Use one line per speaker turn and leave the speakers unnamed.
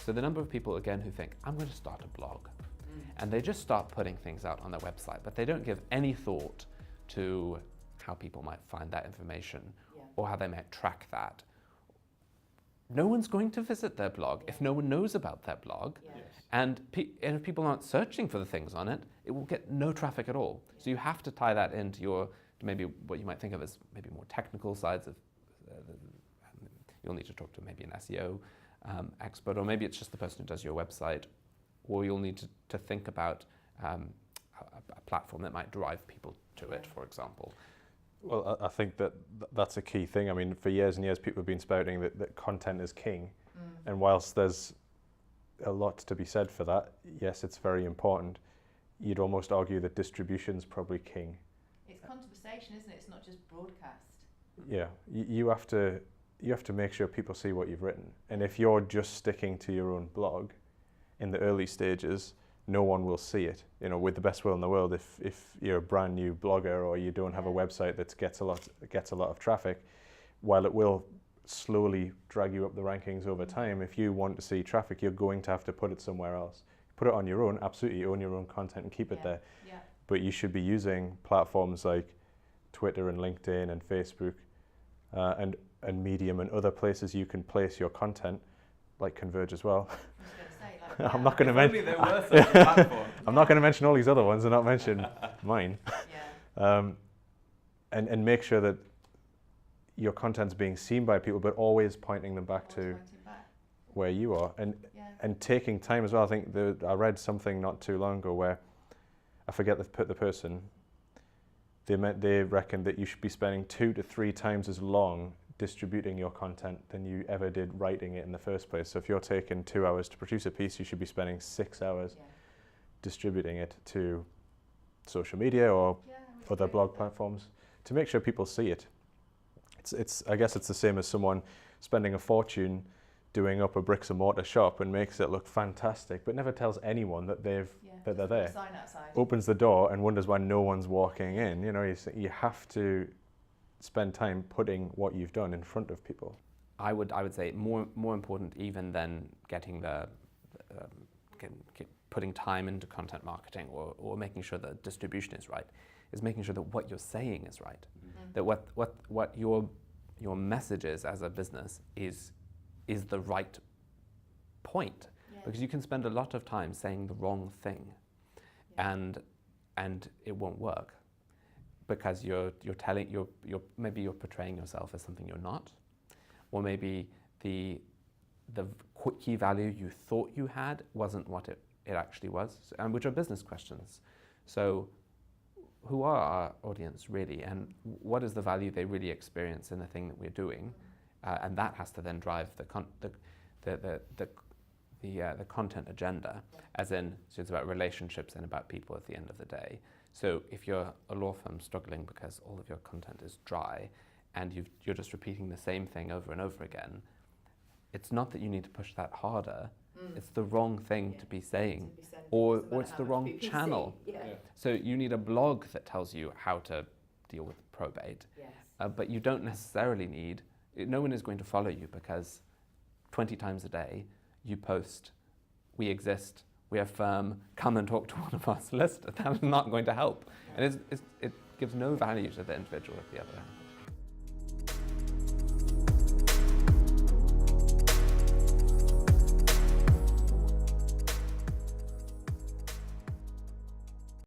So the number of people, again, who think, I'm going to start a blog. And they just start putting things out on their website, but they don't give any thought to how people might find that information or how they might track that. No one's going to visit their blog if no one knows about their blog. And if people aren't searching for the things on it, it will get no traffic at all. So you have to tie that into your, maybe what you might think of as maybe more technical sides of, you'll need to talk to maybe an SEO expert, or maybe it's just the person who does your website, or you'll need to think about a platform that might drive people to it, for example.
Well, I think that's a key thing. I mean, for years and years, people have been spouting that content is king. And whilst there's a lot to be said for that, yes, it's very important. You'd almost argue that distribution's probably king.
It's conversation, isn't it? It's not just broadcast.
Yeah, you have to make sure people see what you've written. And if you're just sticking to your own blog in the early stages, no one will see it. You know, with the best will in the world, if you're a brand new blogger or you don't have a website that gets a lot of traffic, while it will slowly drag you up the rankings over time, if you want to see traffic, you're going to have to put it somewhere else. Put it on your own, absolutely own your own content and keep it there. But you should be using platforms like Twitter and LinkedIn and Facebook and Medium and other places you can place your content, like Converge as well. I'm not going to mention. I'm not going to mention all these other ones and not mention mine. And make sure that your content's being seen by people, but always pointing them back to where you are, and taking time as well. I think I read something not too long ago where I forget the person. They reckon that you should be spending 2 to 3 times as long distributing your content than you ever did writing it in the first place. So if you're taking 2 hours to produce a piece, you should be spending 6 hours distributing it to social media or other blog platforms to make sure people see it. I guess it's the same as someone spending a fortune doing up a bricks and mortar shop and makes it look fantastic, but never tells anyone that they're there. Opens the door and wonders why no one's walking in. You know, you have to spend time putting what you've done in front of people.
I would say more important even than getting putting time into content marketing or making sure that distribution is right, is making sure that what you're saying is right. That what your message is as a business is the right point. Because you can spend a lot of time saying the wrong thing and it won't work. Because maybe you're portraying yourself as something you're not, or maybe the key value you thought you had wasn't what it actually was, and which are business questions. So, who are our audience really, and what is the value they really experience in the thing that we're doing, and that has to then drive the content agenda, as in, so it's about relationships and about people at the end of the day. So if you're a law firm struggling because all of your content is dry and you're just repeating the same thing over and over again, it's not that you need to push that harder, it's the wrong thing to be saying, or it's the wrong channel. So you need a blog that tells you how to deal with probate, but you don't necessarily need, no one is going to follow you because 20 times a day you post, we exist, we are firm, come and talk to one of our solicitors. That's not going to help. And it gives no value to the individual at the other end.